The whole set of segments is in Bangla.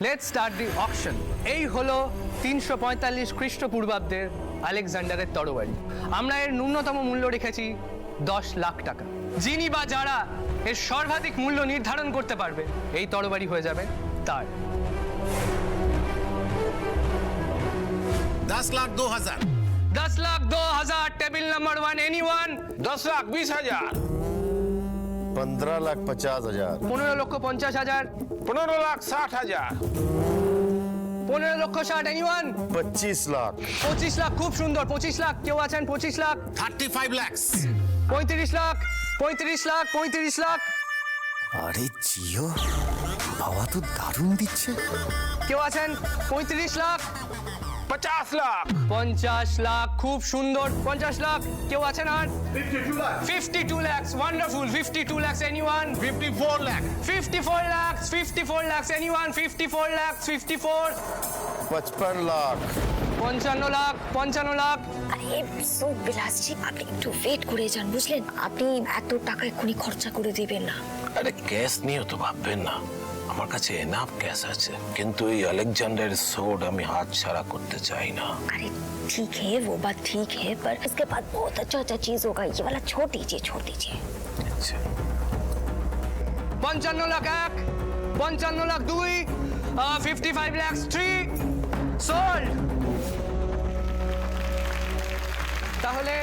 Let's start the auction. এই হলো 345 খ্রিস্টপূর্বাব্দের আলেকজান্ডারের তরবারি। আমরা এর ন্যূনতম মূল্য রেখেছি 10 লাখ টাকা। যিনি বা যারা এর সর্বাধিক মূল্য নির্ধারণ করতে পারবে এই তরবারি হয়ে যাবে তার। 10,02,000 10,02,000 table number 1 anyone. 10,20,000 15,50,000 15,50,000 15,60,000 15,60,000 anyone. 25 lakh 25 lakh, খুব সুন্দর। 25 লাখ কেউ আছেন? 25 লাখ 35 lakhs 35 লাখ 35 লাখ 35 লাখ আরে জিও, বাবা তো দারুণ দিচ্ছে। কেউ আছেন? 35 লাখ 50 lakh 50 লাখ, খুব সুন্দর। 50 লাখ কেউ আছেন? আর 52 lakhs, wonderful. 52 lakhs anyone. 54 lakh 54 lakhs 54 lakhs anyone. 54 lakhs 54 55 lakh 55 lakh 55 lakh আরে সো বিলাসজি, আপনি একটু ওয়েট করে যান, বুঝলেন? আপনি এত টাকা এক্ষুনি খরচা করে দিবেন না। আরে ক্যাশ নিয়ে তো ভাববেন না, আমার কাছে এনাফ ক্যাশ আছে, কিন্তু এই আলেকজান্ডার সোড আমি হাত ছাড়া করতে চাই না। अरे ठीक है, वो बात ठीक है, पर इसके बाद बहुत अच्छा अच्छा चीज होगा। ये वाला छोड़ दीजिए, छोड़ दीजिए। আচ্ছা 55 লাখ 1, 55 লাখ 2, 55 lakhs 3 সোল্ড। তাহলে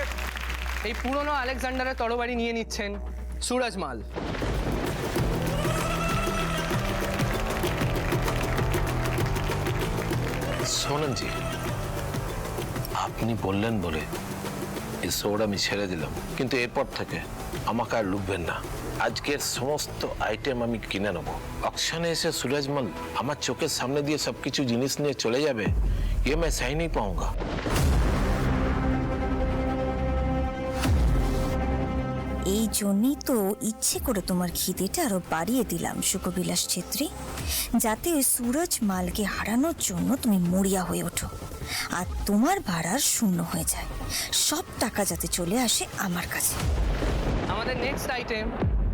এই পুরনো আলেকজান্ডারের তরবারি নিয়ে নিচ্ছেন সুরজমাল। শোনেন জি, আপনি বললেন বলে এই সোড আমি ছেড়ে দিলাম, কিন্তু এরপর থেকে আমাকে আর লুকবেন না। আজকের সমস্ত আইটেম আমি কিনে নেবো। অকশনে এসে সুরজমাল আমার চোখের সামনে দিয়ে সবকিছু জিনিস নিয়ে চলে যাবে, ये मैं सही नहीं पाऊंगा। এই জন্যই তো ইচ্ছে করে তোমার খিদেটা আরো বাড়িয়ে দিলাম সুখবিলাস ছেত্রী, যাতে ওই সুরজ মালকে হারানোর জন্য তুমি মরিয়া হয়ে ওঠো আর তোমার ভাড়ার শূন্য হয়ে যায়। সব টাকা যাতে চলে আসে আমার কাছে। আমাদের নেক্সট আইটেম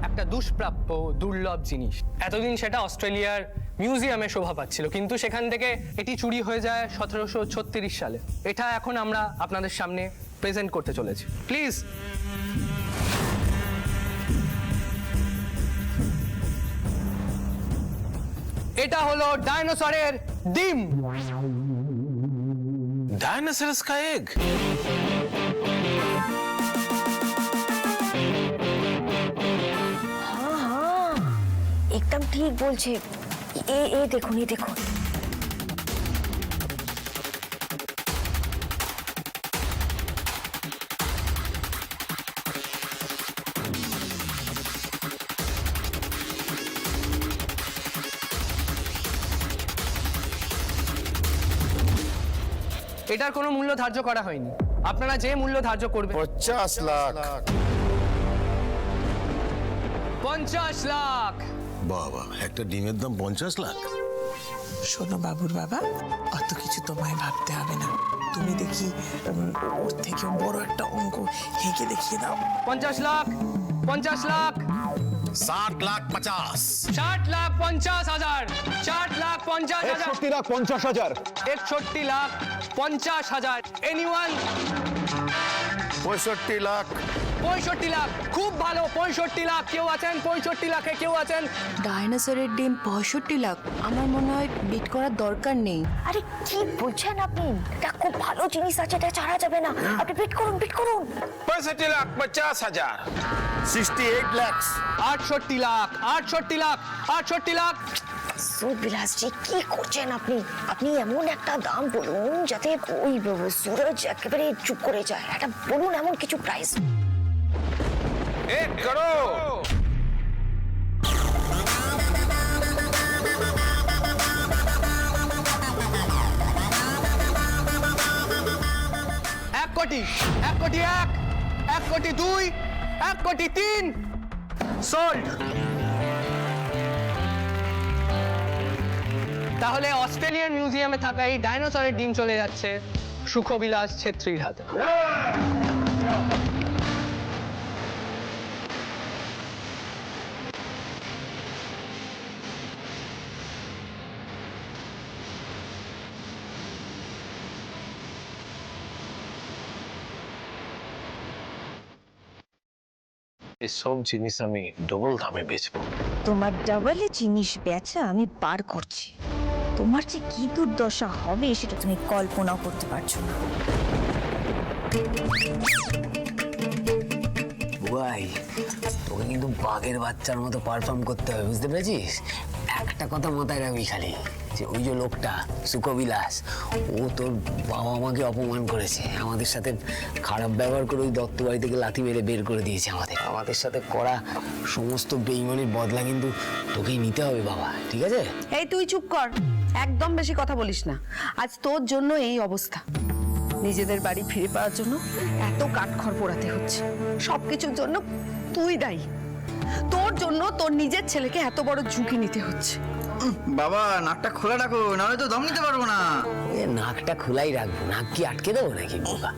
একটা দুষ্প্রাপ্য দুর্লভ জিনিস। এতদিন সেটা অস্ট্রেলিয়ার মিউজিয়ামে শোভা পাচ্ছিল, কিন্তু সেখান থেকে এটি চুরি হয়ে যায় 1736 সালে। এটা এখন আমরা আপনাদের সামনে প্রেজেন্ট করতে চলেছি। প্লিজ। এটা হলো ডাইনোসরের ডিম। डायनासोरस का एग? हाँ हाँ, एकदम ठीक বলছে। এ দেখুন, এ দেখুন। এটার কোনো মূল্য ধার্য করা হয়নি, আপনারা যে মূল্য ধার্য করবেন। 50 লাখ 50 লাখ। বাবা, একটা ডিমের দাম 50 লাখ। শোনো বাবুর বাবা, অত কিছু তোমায় ভাবতে হবে না। তুমি দেখি ওর থেকে বড় একটা অঙ্ক হেঁকে দেখিয়ে দাও। 50 লাখ 50 লাখ 60 lakh 50 60 লাখ 50,000 60 লাখ 50,000 61 লাখ 50,000 61 লাখ 50,000 এনিওয়ান। 65 লাখ 65 লাখ, খুব ভালো। 65 লাখ কেউ আছেন? 65 লাখে কেউ আছেন? ডাইনোসরের ডিম 65 লাখ, আমার মনে হয় বিট করার দরকার নেই। আরে কি বলছেন আপনি? এটা খুব ভালো জিনিস আছে, এটা ছাড়া যাবে না। আপনি বিট করুন, বিট করুন। 65,50,000 68 লাখ 68 লাখ 68 লাখ 68 লাখ সো বিলাসজি, কি করছেন আপনি? আপনি এমন একটা দাম বলুন যাতে ওই সুরজ একেবারে চুপ করে যায়। একটা বলুন, এমন কিছু প্রাইস। 1 crore 1 কোটি 1 কোটি 1 1 কোটি 2 1 কোটি 3 সোল্ড। তাহলে অস্ট্রেলিয়ান মিউজিয়ামে থাকা এই ডাইনোসরের ডিম চলে যাচ্ছে সুখবিলাস ছেত্রীর হাতে। এসব জিনিস আমি ডবল দামে বেচবো। তোমার ডাবলে জিনিস বেচা আমি বার করছি। তোমার যে কি দুর্দশা হবে সেটা তুমি কল্পনাও করতে পারছো না। ভাই তোকে কিন্তু বাঘের বাচ্চার মতো পারফর্ম করতে হবে, বুঝতে পেরেছিস? একটা কথা মাথায় রাখবি খালি, যে ওই যে লোকটা সুখবিলাস, ও তোর বাবা মাকে অপমান করেছে, আমাদের সাথে খারাপ ব্যবহার করে ওই দত্ত বাড়ি থেকে লাথি মেরে বের করে দিয়েছে। আমাদের সাথে করা সমস্ত বেইমানির বদলা কিন্তু তোকেই নিতে হবে বাবা, ঠিক আছে? এই তুই চুপ কর, একদম বেশি কথা বলিস না। আজ তোর জন্য এই অবস্থা। নিজেদের বাড়ি ফিরে পাওয়ার জন্য এত কাঠখড় পোড়াতে হচ্ছে, সবকিছুর জন্য তুই দায়ী। তোর জন্য তোর নিজের ছেলেকে এত বড় ঝুঁকি নিতে হচ্ছে। বাবা নাকটা খোলা রাখো, নাহলে তো দম নিতে পারবো না। নাকটা খোলাই রাখবো, নাক কি আটকে দেবো নাকি বোকা?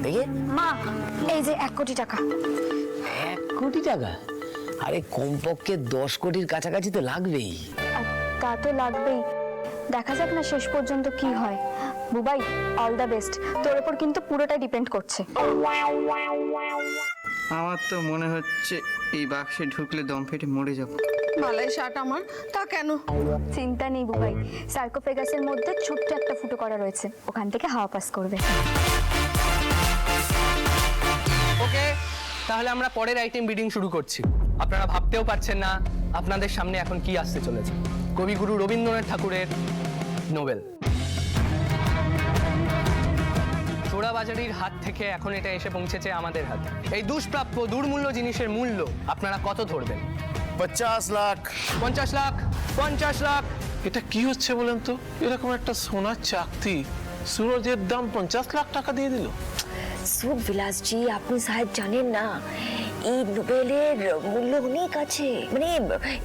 দেখে মা, এই যে 1 কোটি টাকা। 1 কোটি টাকা? আরে কমপক্ষে 10 কোটির কাছাকাছি তো লাগবেই। তা তো লাগবেই, দেখা যাক না শেষ পর্যন্ত কি হয়। Bubai, all the best. তোর উপর কিন্তু পুরোটাই ডিপেন্ড করছে। আমার তো মনে হচ্ছে এই বাক্সে ঢুকলে দম ফেটে মরে যাব। মালাই শার্ট আমার, তা কেন? চিন্তা নেই বুবাই, সার্কোফেগাসের মধ্যে ছোট্ট একটা ফুটো করা রয়েছে, ওখান থেকে হাওয়া পাস করবে। ওকে, তাহলে আমরা পরের আইটেম বিডিং শুরু করছি। আপনারা ভাবতেও পারছেন না আপনাদের সামনে এখন কি আসতে চলেছে। কবিগুরু রবীন্দ্রনাথ ঠাকুরের নোবেল। চোরাবাজারির হাত থেকে এখন এটা এসে পৌঁছেছে আমাদের হাতে। এই দুষ্প্রাপ্য দুর্মূল্য জিনিসের মূল্য আপনারা কত ধরবেন? 50 লাখ। 50 লাখ। 50 লাখ। এটা কি হচ্ছে বলেন তো? এরকম একটা সোনার চাকতি সুরজের দাম 50 লাখ টাকা দিয়ে দিল। সুখবিলাসজি, আপনি সাহেব জানেন না এই নোবেলের মূল্য অনেক আছে, মানে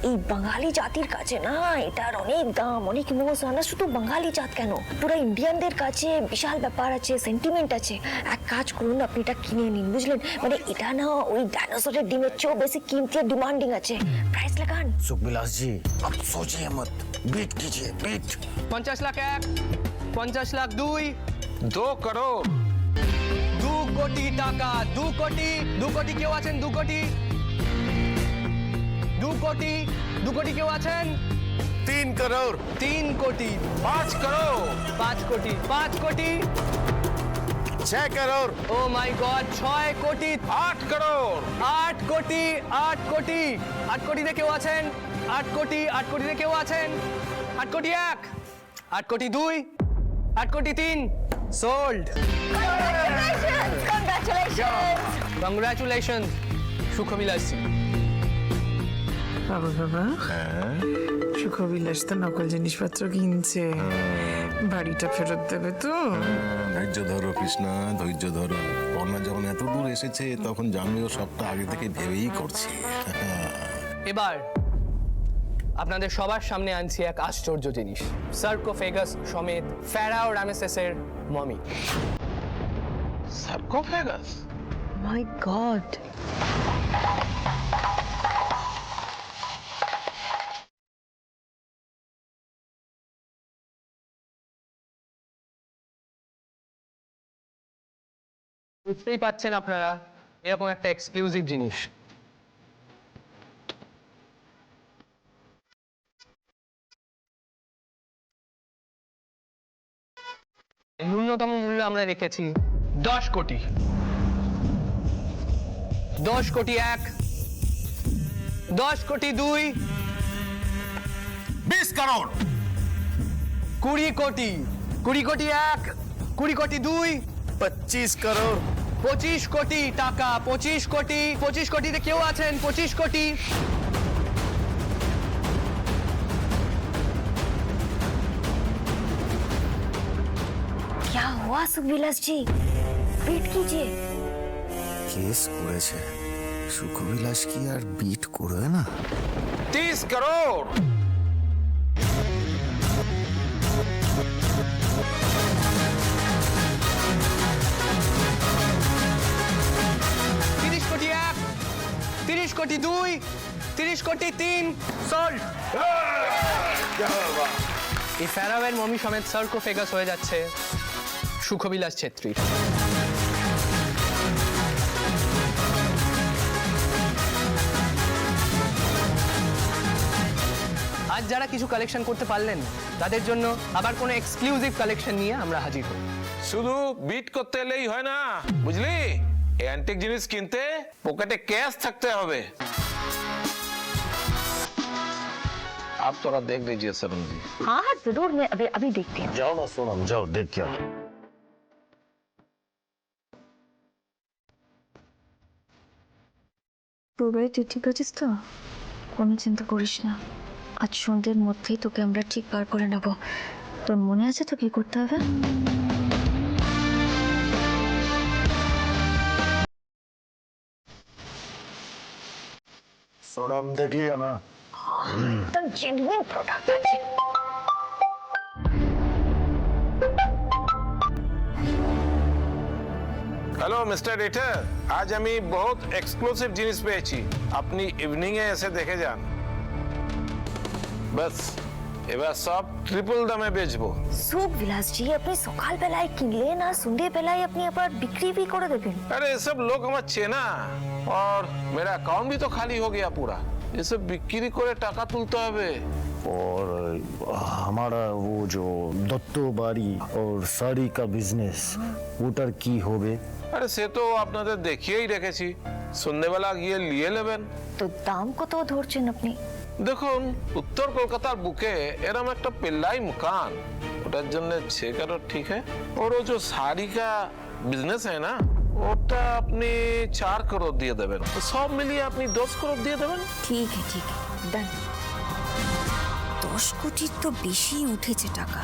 এই বাঙালি জাতির কাছে না এটার অনেক দাম, অনেক ইমোশন। না শুধু বাঙালি জাত কেন, পুরো ইন্ডিয়ানদের কাছে বিশাল ব্যাপার আছে, সেন্টিমেন্ট আছে। এক কাজ করুন, আপনি এটা কিনে নিন, বুঝলেন? মানে এটা না ওই ডাইনোসরের ডিমের চেয়েও বেশি কিমতি আর ডিমান্ডিং আছে। প্রাইস লাগান। सुखविलास जी अब सोचिए मत, बीट कीजिए, बीट। 50 লাখ 1, 50 লাখ 2, 2 करोड़। 2 কোটি টাকা। 2 কোটি। 2 কোটি কেউ আছেন? 2 কোটি। 2 কোটি। 2 কোটি কেউ আছেন? 3 करोड़। 3 কোটি। 5 करोड़। 5 কোটি। 5 কোটি। 6 करोड़। ও মাই গড, 6 কোটি। 8 करोड़। 8 কোটি। 8 কোটি। 8 কোটিতে কেউ আছেন? 8 কোটি। 8 কোটিতে কেউ আছেন? 8 কোটি 1, 8 কোটি 2, 8 কোটি 3। সোল্ড। কংগ্রাচুলেশন সুখবিলাসী। বাবু বাবা, সুখবিলাস তো নকল জিনিসপত্র কিনছে, বাড়িটা ফেরত দেবে তো? ধৈর্য ধরো কৃষ্ণা, ধৈর্য ধরো। পর্ণা যখন এত দূর এসেছে তখন জানবে ও সবটা আগে থেকে ভেবেই করছে। এবার আপনাদের সবার সামনে আনছি এক আশ্চর্য জিনিস, সার্কোফেগাস সমেত ফ্যারাও রামেসেসের মমি। সার্কোফেগাস? মাই গড, বুঝতেই পাচ্ছেন আপনারা, এরকম একটা এক্সক্লুসিভ জিনিস। ন্যূনতম মূল্য আমরা রেখেছি 10 কোটি। 10 কোটি 1, 10 কোটি 2, 20 करोड़। 20 কোটি। 20 কোটি 1, 20 কোটি 2, 25 करोड़। 25 কোটি টাকা। 25 কোটি। 25 কোটিতে কেউ আছেন? 25 কোটি। क्या हुआ सुखविलास जी? वेट कीजिए। কেস করেছে, সুখবিলাস কি আর বিট করবে না? 30 करोड़। 30 কোটি 1, 30 কোটি 2, 30 কোটি 3। সোল্ড। এই ফ্যারাওয়ের মমি সমেত সার্কোফেগাস হয়ে যাচ্ছে সুখবিলাস ছেত্রীর। যারা কিছু কালেকশন করতে পারলেন না, তাদের জন্য আবার কোনো এক্সক্লুসিভ কালেকশন নিয়ে আমরা হাজির হই। শুধু বিট করতে এলেই হয় না, বুঝলি? এই অ্যান্টিক জিনিস কিনতে পকেটে ক্যাশ থাকতে হবে। आप थोड़ा देख लीजिए सरन जी। हाँ हाँ जरूर, मैं अभी अभी देखती हूँ। যাও না সোনাম, যাও দেখ কে পুরোই তুই ঠিক আছিস তো? কোনো চিন্তা করিস না, আজ সন্ধ্যের মধ্যেই তোকে আমরা ঠিক বার করে নেব। তোর মনে আছে তো কি করতে হবে? সোনাম দেখিয়ে না। তোর জেনুইন প্রোডাক্ট আছে। हेलो मिस्टर रेटर, आज আমি বহুত এক্সক্লুসিভ জিনিস পেয়েছি, আপনি ইভিনিং এ এসে দেখে যান। বাস এবার সব ট্রিপল দামে বেচবো। সুখ বিলাস জি, আপনি সকালবেলায় কিনলেন আর সন্ধ্যেবেলায় আপনি আবার বিক্রি করে দেবেন। अरे ये सब लोग আমার চেনা, और मेरा अकाउंट भी तो खाली हो गया पूरा। ये सब বিক্রি করে টাকা তুলতে হবে। और हमारा वो जो दत्तो बाड़ी और साड़ी का बिजनेस, ওটার কি হবে? আরে সে তো আপনাদের দেখিয়েই রেখেছি, সন্ধ্যেবেলা গিয়ে নিয়ে নেবেন। তো দাম কত ধরছেন আপনি? দেখুন, উত্তর কলকাতার বুকে এরম একটা পেল্লাই মকান, ওটার জন্য 6 करोड़ ठीक है। और वो जो साड़ी का बिजनेस है ना, ওটা আপনি 4 करोड़ দিয়ে দেবেন। তো সব মিলিয়ে আপনি 10 करोड़ দিয়ে দেবেন। ঠিক আছে ডান। 10 কোটির তো বেশি উঠেছে টাকা,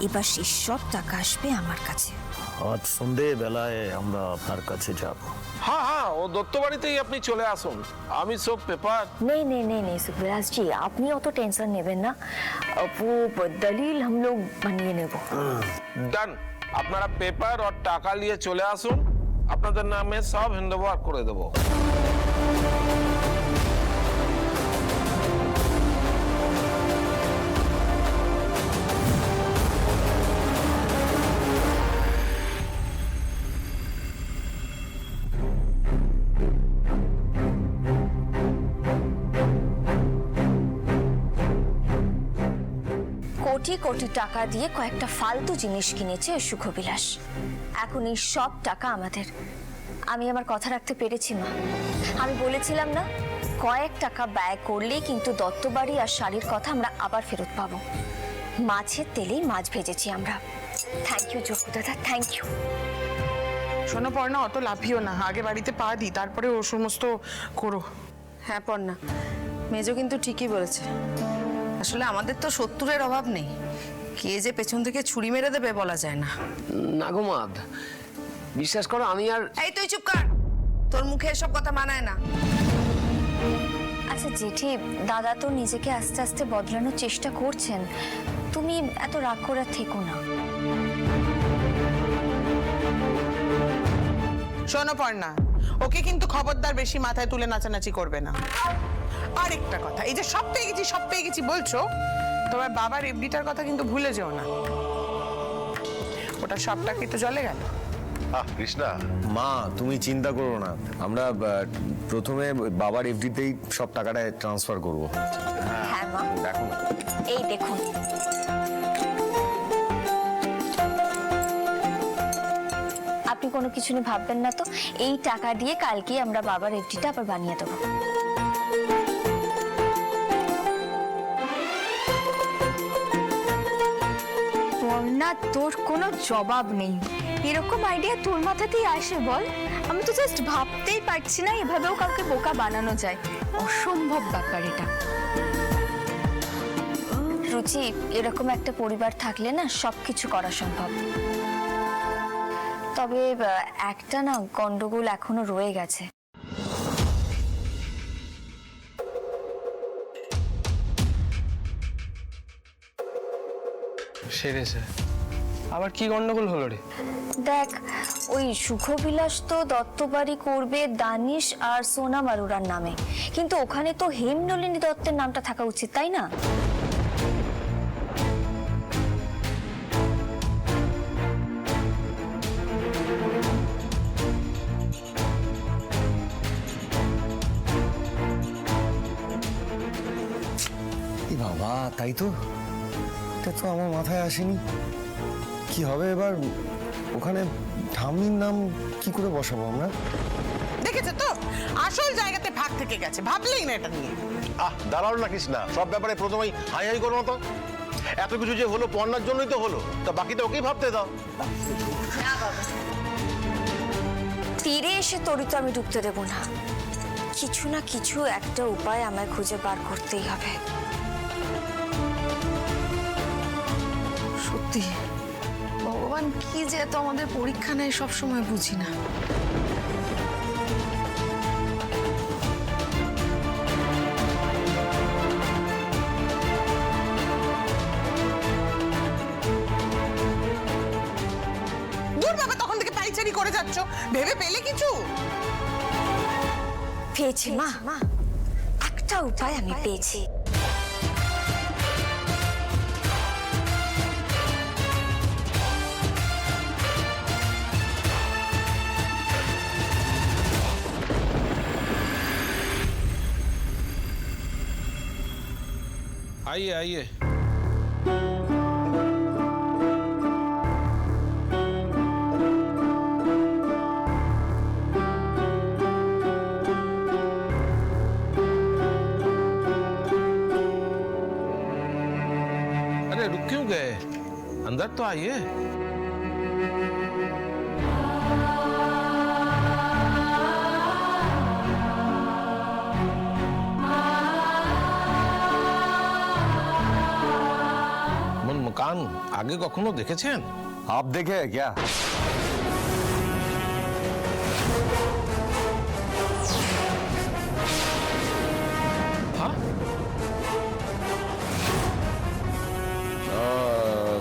এবার সে সব টাকা আসবে আমার কাছে। আজ সন্ধ্যেবেলায় আমরা আপনার কাছে যাব। হ্যাঁ হ্যাঁ, ও দত্তবাড়িতেই আপনি চলে আসুন, আমি সব পেপার। नहीं नहीं नहीं नहीं सुखविलास जी, আপনি অত টেনশন নেবেন না, वो दलील हम लोग বানিয়ে নেব। ডান, আপনারা পেপার আর টাকা নিয়ে চলে আসুন, আপনাদের নামে সব হ্যান্ডওভার করে দেবো। কোটি কোটি টাকা দিয়ে কয়েকটা ফালতু জিনিস কিনেছে সুখবিলাস, এখন এই সব টাকা আমাদের। আমি আমার কথা রাখতে পেরেছি মা, আমি বলেছিলাম না কয়েক টাকা ব্যয় করলেই কিন্তু দত্তবাড়ি আর শাড়ির কথা আমরা আবার ফেরত পাবো। মাছের তেলেই মাছ ভেজেছি আমরা। থ্যাংক ইউ জপু দাদা, থ্যাংক ইউ। শোনো পর্ণা, অত লাফিও না, আগে বাড়িতে পা দিই, তারপরে ও সমস্ত করো। হ্যাঁ পর্ণা, মেজো কিন্তু ঠিকই বলেছে। আসলে আমাদের তো শত্রুরের অভাব নেই, কে যে পেছন থেকে ছুরি মেরে দেবে বলা যায় না। নাগমাদ, বিশ্বাস করো আমি আর। এই তুই চুপ কর, তোর মুখে এসব কথা মানায় না। আচ্ছা জেঠি, দাদা তো নিজেকে আস্তে আস্তে বদলানোর চেষ্টা করছেন, তুমি এত রাগ করে থেকো না। শোনো পর্ণা, ওকে কিন্তু খবরদার বেশি মাথায় তুলে নাচানাচি করবে না। আর একটা কথা, এই যে সব পেয়ে গেছি বলছো, তোমার বাবার এফডিটার কথা কিন্তু ভুলে যেও না, ওটা সবটা কিন্তু জলে গেল। কৃষ্ণা মা, তুমি চিন্তা করো না, আমরা প্রথমে বাবার এফডিতেই সব টাকাটা ট্রান্সফার করব। হ্যাঁ মা, দেখো না, এই দেখুন। আপনি কোনো কিছু নিয়ে ভাববেন না তো, এই টাকা দিয়ে কালকে আমরা বাবার এফডিটা আবার বানিয়ে দেবো। না তোর কোনো জবাব নেই, এরকম আইডিয়া তোর মাথাতেই আসে বল? আমি তো জাস্ট ভাবতেই পারছি না এভাবেও কাউকে বোকা বানানো যায়, অসম্ভব ব্যাপার এটা। রুচি, এরকম একটা পরিবার থাকলে না সবকিছু করা সম্ভব। তবে একটা না গন্ডগোল এখনো রয়ে গেছে। সেরেছে, আবার কি গন্ডগোল হলো রে? দেখ, ওই সুখবিলাস তো দত্তবাড়ি করবে দানিশ আর সোনাম আরোরার নামে, কিন্তু ওখানে তো হেমনলিনী দত্তের নামটা থাকা উচিত, তাই না? বাবা তাই তো, এটা তো আমার মাথায় আসেনি। কি হবে এবার? ওখানে ঠাম্মির নাম কি করে বসাবো আমরা? দেখেছো তো, আসল জায়গাতে ভাগ থেকে গেছে, ভাবলেই না এটা নিয়ে। দাঁড়াও না কৃষ্ণা, সব ব্যাপারে প্রথমেই হাই হাই করো না তো। এত কিছু যে হলো পর্ণার জন্যই তো হলো, তা বাকিটা ওকেই ভাবতে দাও। তীরে এসে তরি তো আমি ঢুকতে দেবো না। কিছু না কিছু একটা উপায় আমায় খুঁজে বার করতেই হবে। সত্যি ভগবান কি যে এত আমাদের পরীক্ষা নেয় সব সময় বুঝি না। দূর বাবা, তখন থেকে পাইচারি করে যাচ্ছ, ভেবে পেলে কিছু? পেয়েছি মা, একটা উপায় আমি পেয়েছি। आइए आइए। अरे रुक क्यों गए? अंदर तो आइए। মকান আগে কখনো দেখেছেন? आप देखे हैं क्या? हाँ?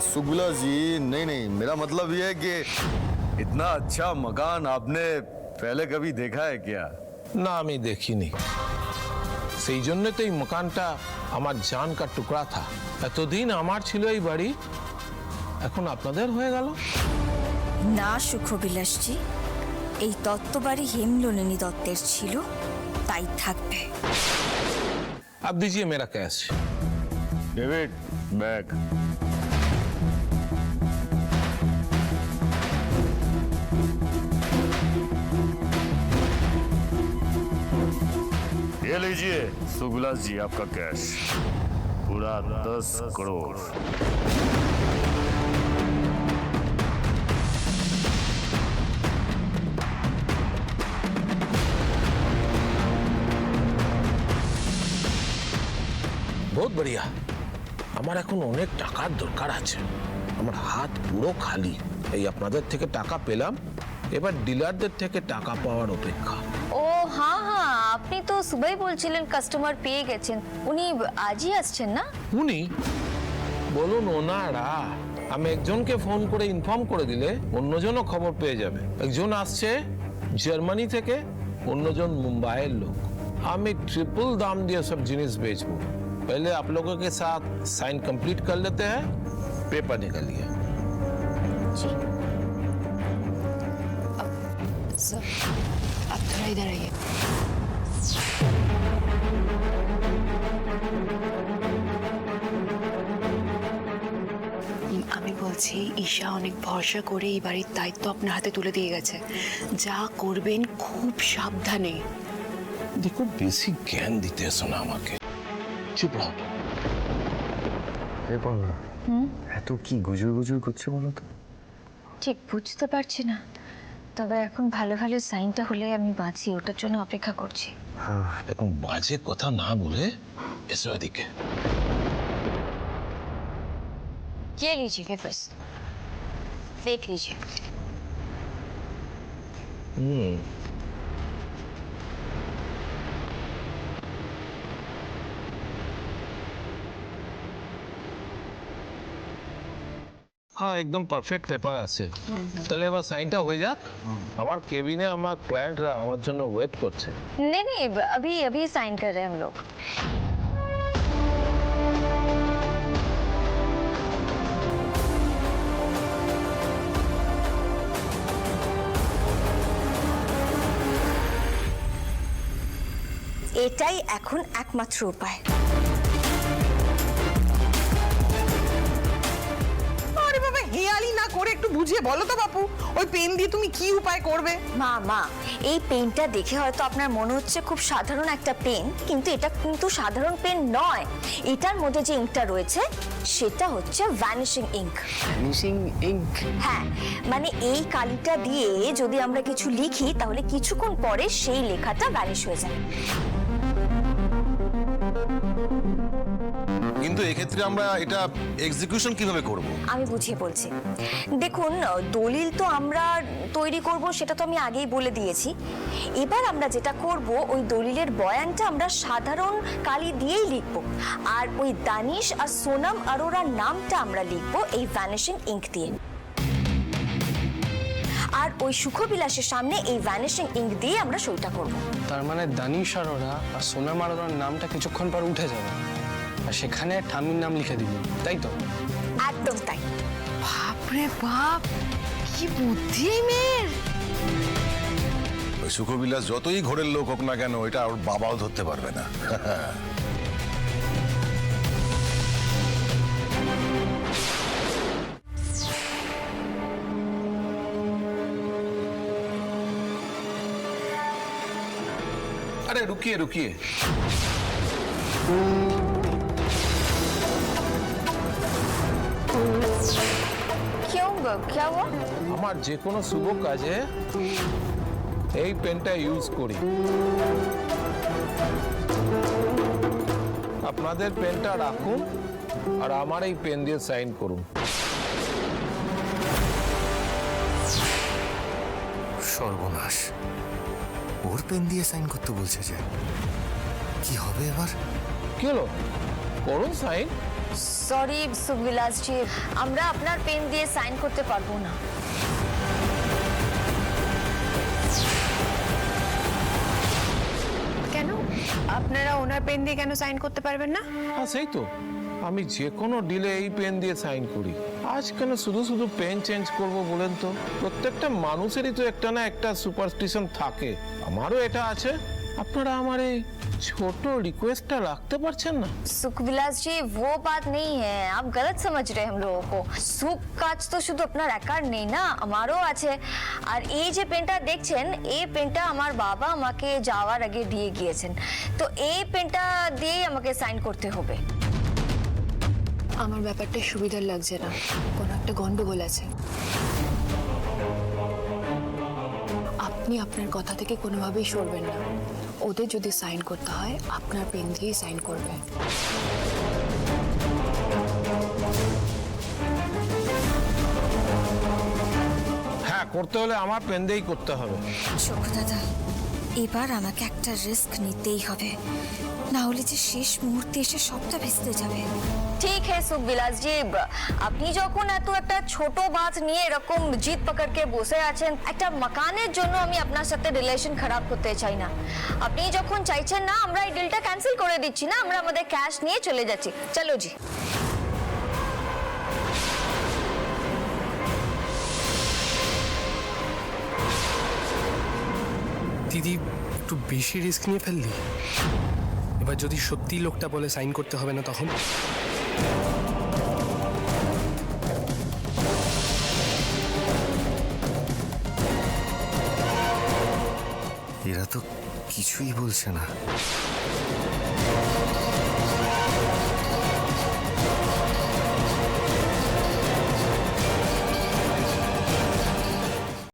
सुखविलास जी, नहीं, मेरा मतलब ये है कि इतना अच्छा मकान आपने पहले कभी देखा है क्या? না আমি দেখিনি, সেই জন্য তো এই মকানটা আমার জান কা টুকরা থা। এতদিন আমার ছিল এই বাড়ি, এখন আপনাদের হয়ে গেল। না সুখবিলাসজি, এই দত্তবাড়ি হেমনলিনী দত্তের ছিল, তাই থাকবে। अब दीजिए मेरा कैश। David, bag. ये लीजिए सुखविलास जी, आपका कैश पूरा 10 करोड़। बहुत बढ़िया। আমার এখন অনেক টাকার দরকার আছে, আমার হাত পুরো খালি। এই আপনাদের থেকে টাকা পেলাম, এবার ডিলারদের থেকে টাকা পাওয়ার অপেক্ষা। ও হ্যাঁ, আপনি তো সুবাই বলছিলেন কাস্টমার পেয়ে গেছেন, উনি আজই আসছেন না? উনি বলুন ওনারা, আমি একজনকে ফোন করে ইনফর্ম করে দিলে অন্যজনও খবর পেয়ে যাবে। একজন আসছে জার্মানি থেকে, অন্যজন মুম্বাইয়ের লোক। আমি ट्रिपल दाम দিয়ে সব জিনিস বেচবো। पहले आप लोगों के साथ साइन कंप्लीट कर लेते हैं, पेपर निकालिए। सर आप थोड़ा इधर आइए। আমি বলছি, ঈশা অনেক ভরসা করে এই বাড়ির দায়িত্ব আপনার হাতে তুলে দিয়ে গেছে, যা করবেন খুব সাবধানে। দেখো বেশি জ্ঞান দিতে এসো না আমাকে, চুপ রहो। এত কি গুজুর গুজুর করছে বলো তো? ঠিক বুঝতে পারছি না, তবে এখন ভালো ভালো সাইনটা হলে আমি বাঁচি, ওটার জন্য অপেক্ষা করছি। এখন বাজে কথা না বলে এসো এদিকে। ये लीजिए पेपर्स, देख लीजिए। হ্যাঁ একদম পারফেক্ট পেপার আছে। তাহলে এবার সাইনটা হয়ে যাক। আমার কেবিনে আমার ক্লায়েন্টরা আমার জন্য ওয়েট করছে। नहीं नहीं, अभी अभी साइन कर रहे हैं हम लोग। এটাই এখন একমাত্র উপায়। হেয়ালি না করে একটু বুঝিয়ে বলো তো বাপু, ওই পেন দিয়ে তুমি কি উপায় করবে? মা এই পেনটা দেখে হয়তো আপনার মনে হচ্ছে খুব সাধারণ একটা পেন, কিন্তু এটা কিন্তু সাধারণ পেন নয়। এটার মধ্যে যে ইঙ্কটা রয়েছে সেটা হচ্ছে ভ্যানিশিং ইঙ্ক। Vanishing ink? হ্যাঁ, মানে এই কালিটা দিয়ে যদি আমরা কিছু লিখি তাহলে কিছুক্ষণ পরে সেই লেখাটা ভ্যানিশ হয়ে যায়। কিন্তু এক্ষেত্রে আমরা এটা এক্সিকিউশন কিভাবে করব? আমি বুঝিয়ে বলছি। দেখুন, দলিল তো আমরা তৈরি করব সেটা তো আমি আগেই বলে দিয়েছি। এবার আমরা যেটা করব, ওই দলিলের বয়ানটা আমরা সাধারণ কালি দিয়েই লিখব, আর ওই দানিশ আর সোনাম আরোরার নামটা আমরা লিখব এই ভ্যানিশিং ইঙ্ক দিয়ে। আর ওই সুখবিলাসের সামনে এই ভ্যানিশিং ইঙ্ক দিয়ে আমরা সইটা করব। তার মানে দানিশ আরোরা আর সোনাম আরোরার নামটা কিছুক্ষণ পর উঠে যাবে, আর সেখানে ঠাম্মির নাম লিখে দিবি, তাই তো? একদম তাই। বাপরে বাপ, কি বুদ্ধি এই মেয়ের! ওই সুখবিলাস যতই ঘোরের লোক হোক না কেন, এটা ওর বাবাও ধরতে পারবে না। अरे रुकिए रुकिए, क्यों क्या हुआ? আমার যে কোনো শুভ কাজে এই পেনটা ইউজ করি। আপনাদের পেনটা রাখুন আর আমার এই পেন দিয়ে সাইন করুন। সর্বনাশ, ওর পেন দিয়ে সাইন করতে বলছে যে, কি হবে এবার? কি হলো, করুন সাইন। সরি সুখবিলাস জি, আমরা আপনার পেন দিয়ে সাইন করতে পারবো না। কেন আপনারা ওনার পেন দিয়ে কেন সাইন করতে পারবেন না? হ্যাঁ সেই তো, আমি যে কোনো ডিলে এই পেন দিয়ে সাইন করি। আজ কেন শুধু শুধু পেন চেঞ্জ করব বলেন তো? প্রত্যেকটা মানুষেরই তো একটা না একটা সুপারস্টিশন থাকে, আমারও এটা আছে। আপনারা আমার এই ছোট রিকোয়েস্টটা রাখতে পারছেন না? সুখবিলাস জি, वो बात नहीं है, आप गलत समझ रहे हैं हम लोगों को। সুখ কাজ তো শুধু আপনার একার নেই না, আমারও আছে। আর এই যে পেনটা দেখছেন, এই পেনটা আমার বাবা আমাকে যাওয়ার আগে দিয়ে গিয়েছেন, তো এই পেনটা দিয়েই আমাকে সাইন করতে হবে। আমার ব্যাপারটা সুবিধার লাগছে না, কোনো একটা গন্ডগোল আছে। আপনি আপনার কথা থেকে কোনোভাবেই সরবেন না। ওদের যদি সাইন করতে হয় আপনার পেন দিয়েই সাইন করবে। হ্যাঁ, করতে হলে আমার পেন দিয়েই করতে হবে। চোখ দাদা, এবার আমাকে একটা রিস্ক নিতেই হবে, না হলে যে শেষ মুহূর্তে এসে সবটা ভেস্তে যাবে। ঠিক है সুখবিলাস জি, আপনি যখন এত একটা ছোট বাত নিয়ে এরকম জিদ পকড়কে বসে আছেন, একটা মাকানের জন্য আমি আপনার সাথে রিলেশন খারাপ করতে চাই না। আপনি যখন চাইছেন না, আমরা এই ডিলটা ক্যান্সেল করে দিচ্ছি না, আমরা আমাদের ক্যাশ নিয়ে চলে যাচ্ছি। চলো জি। দিদি একটু বেশি রিস্ক নিয়ে ফেললি। এবার যদি সত্যি লোকটা বলে সাইন করতে হবে না, তখন এরা তো কিছুই বলছে না।